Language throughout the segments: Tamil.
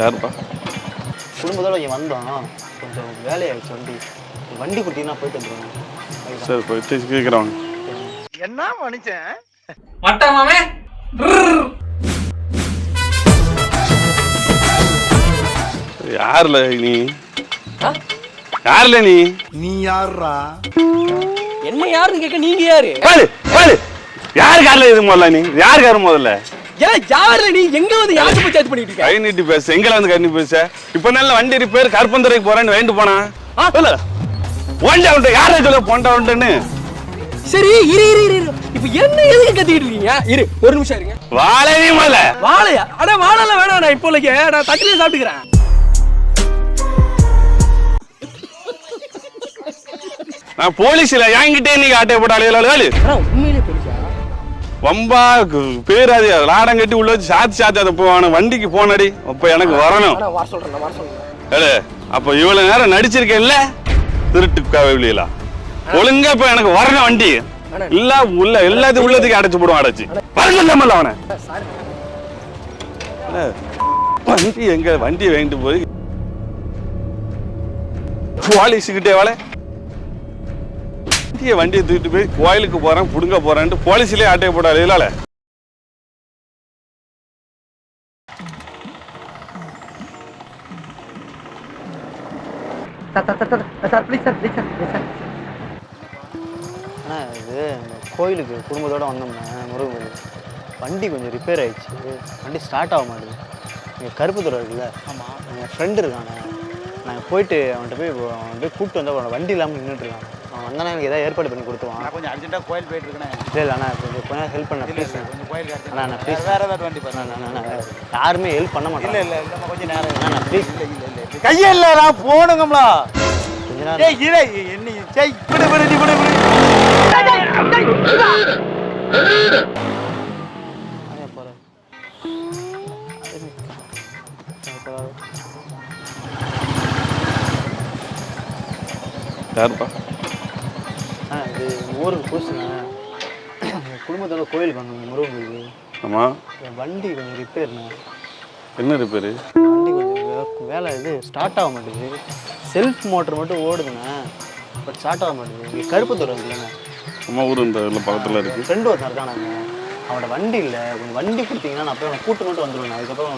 யாருப்பா? குடும்பத்தோட இங்கே வந்தோம், கொஞ்சம் வேலையாகிடுச்சு. வண்டி குட்டினா போயிட்டு வந்துடுவோம். சரி போயிட்டு கேட்குறவங்க என்ன மனுஷன் மட்டமாமே யாருல நீ? யாருல நீ யாரா? என்ன யாருன்னு கேட்க நீங்க யாரு? யாரு கார்ல இது முதல்ல? நீ யாரு காரு முதல்ல? யாருல நீ? எங்க வந்து யாருக்கு போய் சேட் பண்ணிட்டு இருக்க? கை நீட்டி பேச, எங்கல வந்து கை நீட்டி பேச. இப்ப நல்ல வண்டி ரிப்பேர் கருப்பந்துறைக்கு போறேன்னு வேண்டு போனா இல்ல போண்டா உண்டு. யாரை சொல்ல போண்டா உண்டுன்னு? சரி இரு இரு இரு. இப்ப என்ன எதுக்கு கத்திட்டு இருக்கீங்க? இரு ஒரு நிமிஷம் இருங்க. வாழையே முதல்ல. வாழையா? அட வாழைலாம் வேணாம், நான் இப்போதைக்கு நான் தட்டிலே சாப்பிட்டுக்கிறேன். நான் போலீஸ்ல என்கிட்டே நீ ஆட்டை போட்டு அலையலாளு. உண்மையிலே போலீஸா? வம்பா பேராது லாடம் கட்டி உள்ள வச்சு சாத்தி அதை போவான வண்டிக்கு போனடி. அப்ப எனக்கு வரணும். வர சொல்றேன். அப்ப இவ்வளவு நேரம் நடிச்சிருக்கேன்ல திருட்டு கவிலியில ஒழுங்கா இப்ப எனக்கு வரணும் வண்டி. இல்ல உள்ள எல்லாத்தையும் உள்ளதுக்கு அடைச்சு போடுவான். அடைச்சு வரல அவனை. வண்டி எங்க வண்டியை வாங்கிட்டு போய் போலீஸுக்கிட்டே வேலை வண்டியை தூக்கிட்டு போய் கோயிலுக்கு போறேன் புடுங்க போறேன்ட்டு போலீஸ்லயே ஆட்டையை போடாது. இல்ல இது கோயிலுக்கு குடும்பத்தோட வந்தோம்னா முருகன் கோயில் வண்டி கொஞ்சம் ரிப்பேர் ஆயிடுச்சு. வண்டி ஸ்டார்ட் ஆக மாட்டேது. இங்கே கருப்புத்துறை இருக்குல்ல, ஆமாம், என் ஃப்ரெண்டு இருக்காங்க. நாங்கள் போயிட்டு அவன்கிட்ட போய் கூப்பிட்டு வந்தால் வண்டி இல்லாமல் நின்றுட்டு இருக்காங்க. அவன் வந்தானே எனக்கு ஏதாவது ஏற்பாடு பண்ணி கொடுத்துவான். நான் கொஞ்சம் அர்ஜென்ட்டாக கோயில் போயிட்டு இருக்கேன். இல்லை அண்ணா கொஞ்சம் ஹெல்ப் பண்ண ப்ளீஸ். கொஞ்சம் கோயில் அண்ணா நான் ப்ளீஸ் வேறு ஏதாவது வண்டி பண்ண யாருமே ஹெல்ப் பண்ண மாட்டேன். இல்லை இல்லை கொஞ்சம் நேரம் அண்ணா ப்ளீஸ். இல்லை கையே இல்லை நான் போனுங்கம்லா. கொஞ்ச நேரம் இல்லை என்ன செய் விடு விடு நீ விடு விடு. யாருப்பா? இது ஊருக்கு புதுசுண்ணா. குடும்பத்தோட கோயிலுக்கு வந்தோம், முருகன் கோயிலுக்கு. ஆமா, வண்டி கொஞ்சம் ரிப்பேர்ண்ணா. என்ன ரிப்பேரு? வண்டி கொஞ்சம் வேலை இது ஸ்டார்ட் ஆக மாட்டேங்குது. செல்ஃப் மோட்டர் மட்டும் ஓடுதுண்ணா, பட் ஸ்டார்ட் ஆக மாட்டேங்குது. இங்கே கருப்புத்தூர் இருக்குல்லண்ணா, அம்மா ஊர் இந்த பக்கத்தில் இருக்கு. ஃப்ரெண்டு ஒருத்தன் இருக்கானாங்க, அவனோட வண்டி இல்லை. கொஞ்சம் வண்டி கொடுத்தீங்கன்னா நான் போய் அவனை கூட்டு மட்டும் வந்துடுவேன். அதுக்கப்புறம்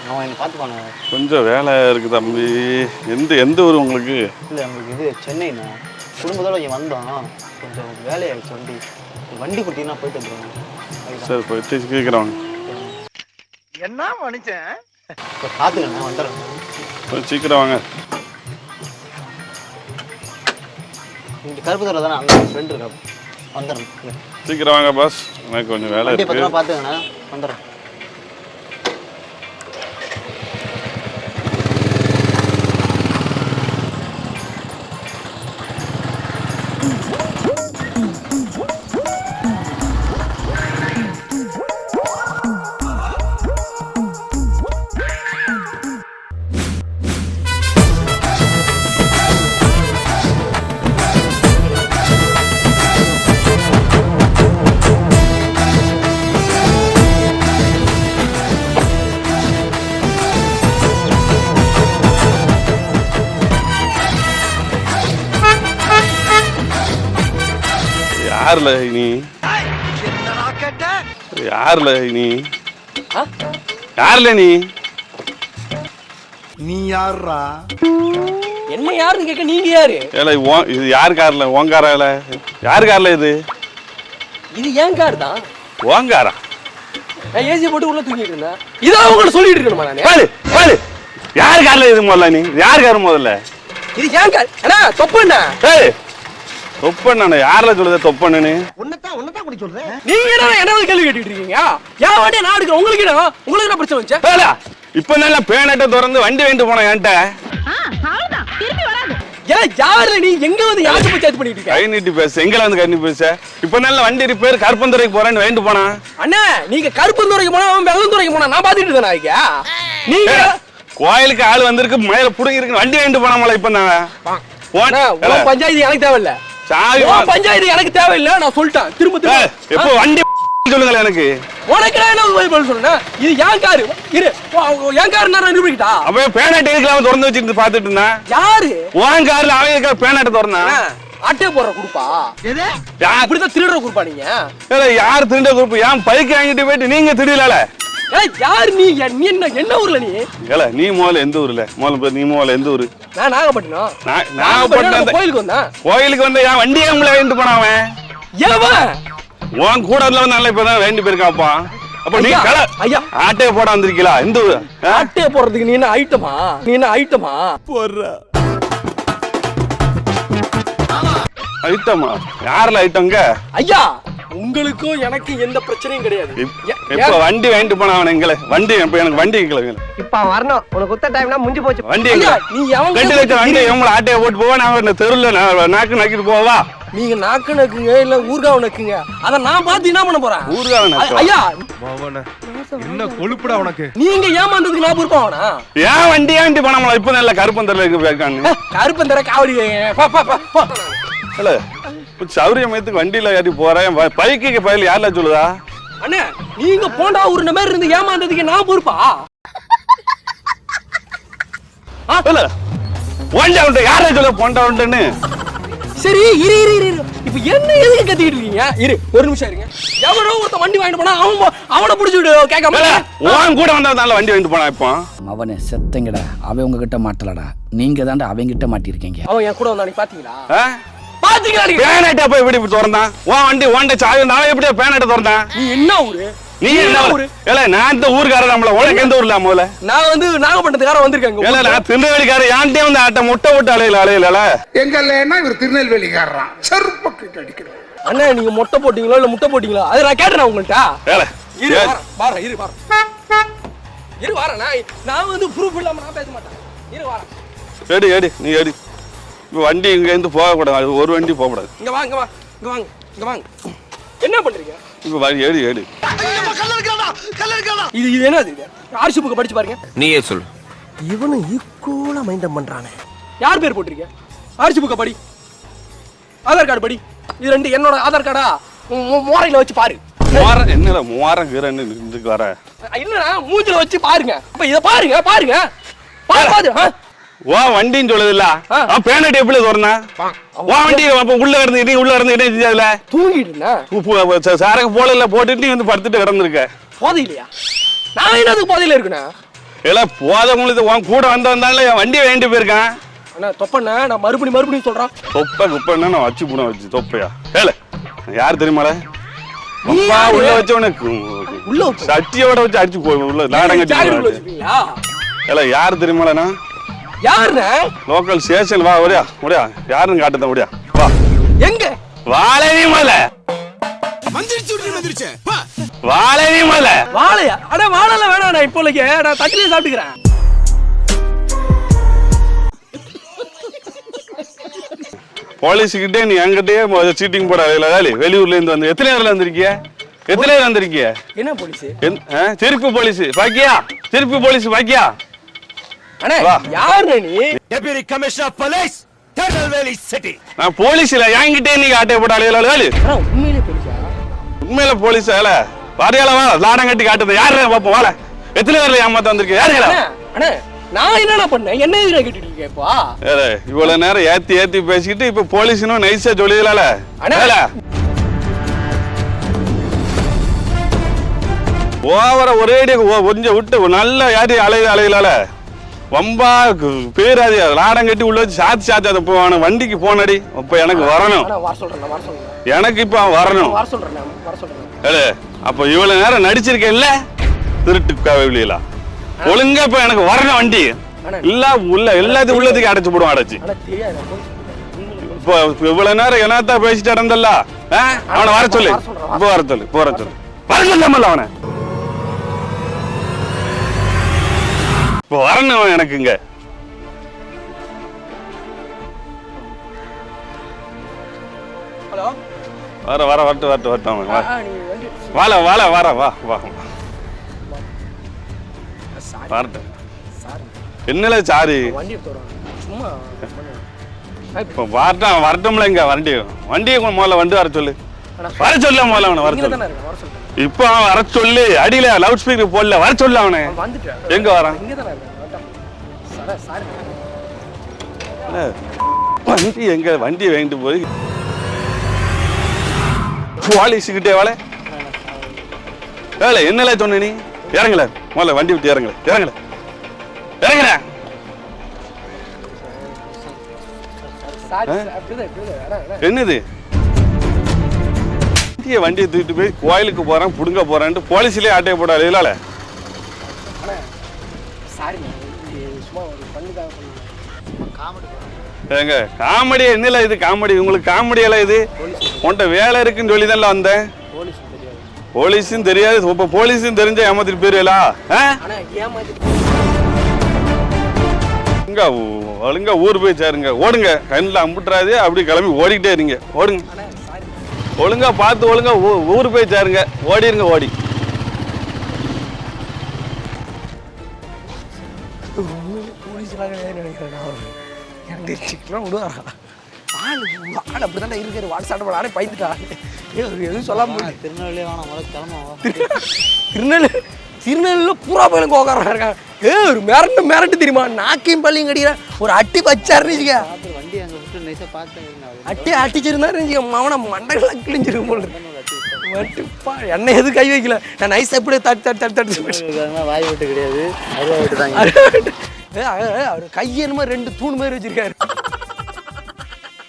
அவன் என்னை பார்த்துப்பானு. கொஞ்சம் வேலை இருக்கு தம்பி. எந்த ஊர் உங்களுக்கு? இல்லை நம்மளுக்கு இது சென்னைண்ணா. குடும்பத்தோட இங்கே வந்தோம், கொஞ்சம் வேலையாகிடுச்சு. வண்டி கொடுத்தீங்கன்னா போயிட்டு வந்துடுவேன். சரி போயிட்டு கேட்குறவங்க என்ன மனுஷன் இப்போ பார்த்துக்கண்ணா வந்துடுறேன். சீக்கிரம் வாங்க. இங்கே கருப்புத்தூர் தானே, அங்கே ஃப்ரெண்டு இருக்கா, வந்துடுறேன். சீக்கிரம் வாங்க பாஸ், எனக்கு கொஞ்சம் வேலை வண்டி இருக்கு. பத்திரமா பார்த்துக்கண்ணா, வந்துடுறேன். யாருல நீ? யாருல நீ? யாருல நீ? நீ யாரா? என்ன யாருன்னு கேட்க நீங்க யாரு? இது யார் கார்ல? உன் காரால? யார் கார்ல இது? இது ஏன் கார் தான். உன் காரா? நான் ஏசி போட்டு உள்ள தூங்கிட்டு இருந்தேன். இதான் உங்களுக்கு சொல்லிட்டு இருக்கணுமா நானே? யார் கார்ல இது முதல்ல? நீ யார் கார் முதல்ல? இது ஏன் கார்? அண்ணா தொப்பண்ணா. தொப்பண்ணா யாரில் சொல்லுத? தொப்பண்ணு உன்னதான் கூட சொல்றேன். நீங்க என்ன கேள்வி கேட்டுட்டு இருக்கீங்க? ஏன் வண்டியை நான் எடுக்கிறேன், உங்களுக்கு என்ன பிரச்சனை வந்துச்சு? இப்ப நல்ல பேனட்டை திறந்து வண்டி வாங்கிட்டு போன என்கிட்ட. யாரு நீ? எங்க வந்து யாருக்கு போய் சேட் பண்ணிட்டு இருக்க? கை நீட்டி பேச, எங்கல வந்து கை நீட்டி பேச. இப்ப நல்ல வண்டி ரிப்பேர் கருப்பந்துறைக்கு போறேன்னு வாங்கிட்டு போனா. அண்ணா நீங்க கருப்பந்துறைக்கு போனா அவன் வெள்ளந்துறைக்கு போனா நான் பாத்துட்டு தானே ஐயா. நீங்க கோயிலுக்கு ஆள் வந்திருக்கு, மேல புடுங்கி இருக்கு, வண்டி வாங்கிட்டு போனாமல. இப்ப பஞ்சாயத்து எனக்கு தேவையில்ல. பஞ்சாயத்து எனக்கு தேவையில்லை, நான் சொல்லிட்டேன். திரும்ப எப்போ வண்டி சொல்லுங்களேன் எனக்கு. உனக்கு நான் என்ன பதில் சொல்றேன்? இது என் காரு. இரு, என் காரு நான் நிரூபிக்கிட்டா? அப்ப பேனாட்டை எதுக்கு திறந்து வச்சுட்டு பாத்துட்டு இருந்தா? யாரு உன் கார்ல அவன் இருக்க பேனாட்டை திறந்தா? அட்டை போடுற குரூப்பா? இப்படிதான் திருடுற குரூப்பா நீங்க? யார் திருட குரூப்? ஏன் பைக் வாங்கிட்டு போயிட்டு நீங்க திருடல? யாரு நீ? நீ என்ன ஊர்ல நீ? நீ முதல்ல எந்த ஊர்ல? நீ முதல்ல எந்த ஊரு? நான் நாகப்பட்டினம். நாகப்பட்டினம் கோயிலுக்கு வந்தேன். கோயிலுக்கு வந்த என் வண்டியை உங்களை வாங்கிட்டு போனவன் ஏவன் உன் கூட நல்ல இப்பதான் வேண்டி போயிருக்காப்பா. அப்ப நீ ஐயா ஆட்டையை போட வந்திருக்கீங்களா? எந்த ஊரு? ஆட்டையை போடுறதுக்கு நீ என்ன ஐட்டமா? நீ என்ன ஐட்டமா போடுற? ஐட்டமா? யாருல ஐட்டங்க? ஐயா உங்களுக்கும் எனக்கு எந்த பிரச்சனையும் கிடையாது. இப்ப வண்டி வாங்கிட்டு போனவன் எங்களை வண்டி இப்ப எனக்கு வண்டி இப்ப வரணும். உனக்கு குத்த டைம்னா முடிஞ்சு போச்சு. வண்டி எங்க? நீ எவன் 2 லட்சம் வண்டி எங்களை ஆட்டையை போட்டு போவா? நான் இந்த தெருல நாக்கு நக்கிட்டு போவா? நீங்க நாக்கு நக்குங்க இல்ல ஊர்காவ நக்குங்க. அத நான் பார்த்து என்ன பண்ண போறேன்? ஊர்காவ ஐயா என்ன கொழுப்புடா உனக்கு? நீங்க ஏமாந்ததுக்கு நான் பொறுப்பாவனா? ஏன் வண்டி வாங்கிட்டு போனாமல? இப்ப நல்ல கருப்பந்தர இருக்கான்னு கருப்பந்தர காவடி இல்ல சௌரியமயத்துக்கு வண்டியில ஏறி போறேன். பைக்கு பயில யாருல சொல்லுதா? அண்ணே நீங்க போண்டா உருண்ட மாதிரி இருந்து ஏமாந்ததுக்கு நான் பொறுப்பா? போண்டா உண்டு யார சொல்ல? போண்டா உண்டுன்னு சரி இரு இரு இரு. இப்ப என்ன எதுக்கு கத்திட்டு இருக்கீங்க? இரு ஒரு நிமிஷம் இருங்க. எவனோ ஒருத்த வண்டி வாங்கிட்டு போனா அவனை புடிச்சு விடு. கேட்காம உன் கூட வந்ததால வண்டி வாங்கிட்டு போனா? இப்போ அவனை செத்தங்கடா. அவன் உங்ககிட்ட மாட்டலடா. நீங்க தாண்டா அவங்கிட்ட மாட்டிருக்கீங்க. அவன் என் கூட வந்தானே பாத்தீங்களா? பாத்தீங்களா? பேனட்ட போய் எப்படி திறந்தான்? உன் வண்டி ஓண்ட சாவி நான் எப்படியா பேனட்ட திறந்தான்? நீ என்ன ஊரு? நீ என்ன ஊரு? ஏல நான் இந்த ஊர்காரன். நம்மள உனக்கு எந்த ஊர்ல முதல்ல? நான் வந்து நாகப்பட்டினத்துக்கார வந்திருக்கேங்க. ஏல நான் திருநெல்வேலிக்காரன். யான்ட்டே வந்து ஆட்ட முட்டை விட்டு அலையல எங்கல்லேன்னா இவர் திருநெல்வேலிக்காரன். செருப்பக்கு அடிக்கணும். அண்ணா நீங்க மொட்டை போட்டீங்களோ இல்ல முட்டை போட்டீங்களோ அது நான் கேட்டேன் உங்கள்ட்ட. ஏல இரு வாரேன் இரு வாரேன் இரு வாரேன். நான் வந்து ப்ரூஃப் இல்லாம நான் பேச மாட்டேன். இரு வாரேன். எடி நீ எடி. இப்போ வண்டி இங்க இருந்து போக கூடாது. ஒரு வண்டி போக கூடாது. இங்க வாங்க இங்க வாங்க. என்ன பண்றீங்க? இப்போ வண்டி எடி இது என்னது? இது ஆர்சி புக் படிச்சு பாருங்க. நீயே சொல்லு. இவனும் ஈக்குவலா மைண்டம் பண்றானே. யார் பேர் போட்டிருக்கீங்க? ஆர்சி புக் படி. ஆதார் கார்டு படி. இது ரெண்டு என்னோட ஆதார் கார்டா? மோரையில வச்சு பாரு. என்னல மூவாரம் கீரன்னு நின்றுக்கு வர இல்லடா மூஞ்சில வச்சு பாருங்க. அப்ப இத பாருங்க பாரு. வா வண்டின்னு சொல்லுது இல்ல? பேனட் எப்படி திறந்தா? வா வண்டி உள்ள இருந்து உள்ள இருந்து என்ன செஞ்சதுல? தூங்கிட்டு இருந்தேன். சாரக்கு போல போட்டுட்டு நீ வந்து படுத்துட்டு கிடந்திருக்க. போதை இல்லையா? நான் என்னதுக்கு போதையில இருக்கேன்? இல்ல போதை உங்களுக்கு உன் கூட வந்தால என் வண்டியை வேண்டி போயிருக்கேன். அண்ணா தொப்பண்ணா நான் மறுபடியும் சொல்றேன். தொப்பன்னா நான் வச்சு போன வச்சு தொப்பையா? ஏல யார் தெரியுமால? அப்பா உள்ள வச்சு உனக்கு உள்ள சட்டியோட வச்சு அடிச்சு போய் உள்ள நாடகம் கட்டி. ஏல யார் தெரியுமாலண்ணா? யாருண்ணா? லோக்கல் ஸ்டேஷன் வா. ஒடியா யாருன்னு காட்டுதான். ஒடியா வா. எங்க? வாழைனி மலை. வாழைனி மலை. வாழையா? அட வாழைல வேணாம். நான் இப்போதைக்கு நான் தட்டிலே சாப்பிட்டுக்கிறேன். போலீஸ்கிட்டே நீ என்கிட்டயே சீட்டிங் போட வெளியூர்ல இருந்து வந்து எத்தனை நேரம் வந்திருக்கீங்க? என்ன போலீஸ்? திருப்பி போலீஸ் பாக்கியா? திருப்பி போலீஸ் பாக்கியா? அண்ணே யாருண்ணே நீ? Deputy commissioner of police Tirunelveli city. நான் போலீஸ் இல்ல. என்கிட்டே நீங்க ஆட்டை போட அண்ணா உண்மையிலே போலீஸா? உண்மையில போலீஸ் வேலை வரையால வா. லாடம் கட்டி காட்டுது. யாரு பாப்போம் வாழ. எத்தனை பேர்ல ஏமாத்த வந்திருக்க? யாருங்களா? அண்ணே நான் என்னடா பண்ணேன்? என்ன எதிரா கேட்டுட்டு இருக்கேப்பா? இவ்வளவு நேரம் ஏத்தி பேசிக்கிட்டு இப்ப போலீஸ்னும் நைஸா சொல்லிடலால. ஓவர ஒரே கொஞ்சம் விட்டு நல்லா யாரி அலையலால வம்பா பேராது. லாடம் கட்டி உள்ள வச்சு சாத்தி அதை போவான வண்டிக்கு போனடி. இப்ப எனக்கு வரணும். எனக்கு இப்ப வரணும். அப்ப இவ்வளவு நேரம் நடிச்சிருக்கேன்ல திருட்டு காவிலியலா? ஒழுங்கா இப்ப எனக்கு வரணும் வண்டி. இல்ல உள்ள எல்லாத்தையும் உள்ளதுக்கு அடைச்சு போடுவோம். அடைச்சு இப்ப இவ்வளவு நேரம் என்னத்தான் பேசிட்டு இருந்தல்ல? அவனை வர சொல்லு. இப்ப வர சொல்லு. வர சொல்லாமல்ல அவனை. இப்ப வரணும் எனக்கு இங்க. வரட்டும். என்னல சாரி வரட்டும்ல. இங்க வண்டியை முதல்ல வண்டி வர சொல்லு. வர சொல்ல முதல்ல அவனை வர சொல்லு. இப்ப அவன் வர சொல்லு, அடியில லவுட் ஸ்பீக்கர் போடல, வர சொல்லு அவனை. வந்துட்டேன். எங்க வரான்? இங்க தான் சாரி. வண்டி எங்க? வண்டி வாங்கிட்டு போய் போலீஸுக்கிட்டே வேலை என்னல சொன்ன நீ? இறங்கல, முதல்ல வண்டி விட்டு இறங்கல. என்னது வண்டியை தூக்கிட்டு போய் கோயிலுக்கு போறேன் புடுங்க போறேன்ட்டு போலீஸ்லயே ஆட்டையை போடாது இல்லால. ஏங்க காமெடி என்னல இது? காமெடி உங்களுக்கு காமெடியெல்லாம் இது? உன்கிட்ட வேலை இருக்குன்னு சொல்லி தான் வந்தேன். போலீஸும் தெரியாது. இப்ப போலீஸும் தெரிஞ்ச ஏமாத்திட்டு போயிருவா? ஒழுங்கா ஊர் போய் சேருங்க. ஓடுங்க, கண்ணில் அம்புட்டுறாது. அப்படி கிளம்பி ஓடிக்கிட்டே இருங்க. ஓடுங்க, ஒழுங்கா பார்த்து ஒழுங்கா ஊர் போய் சேருங்க. ஓடிருங்க, ஓடி. விடுவாரா ஆள் அப்படிதான் இருக்காரு. வாட்ஸ்அப் ஆளே பயந்துட்டா. எதுவும் சொல்லாம திருநெல்வேலியே வேணாம், முதல்ல கிளம்புவோம். திருநெல்வேலியில பூரா போயிலும் கோக்காரா இருக்காங்க. ஒரு மிரண்டு தெரியுமா? நாக்கையும் பள்ளியும் கடிக்கிற ஒரு அட்டி வச்சாருன்னு வண்டி அங்கே விட்டு நைஸாக பார்த்தேன். அட்டிச்சிருந்தாரு அவனை மண்டைகளாக கிழிஞ்சிரும் போல. என்ன எதுவும் கை வைக்கல. நான் நைஸா எப்படியே தட்டு வாய் விட்டு கிடையாது, அருவா விட்டு தாங்க. அவர் கையை என்னமோ 2 தூண் மாதிரி வச்சிருக்காரு.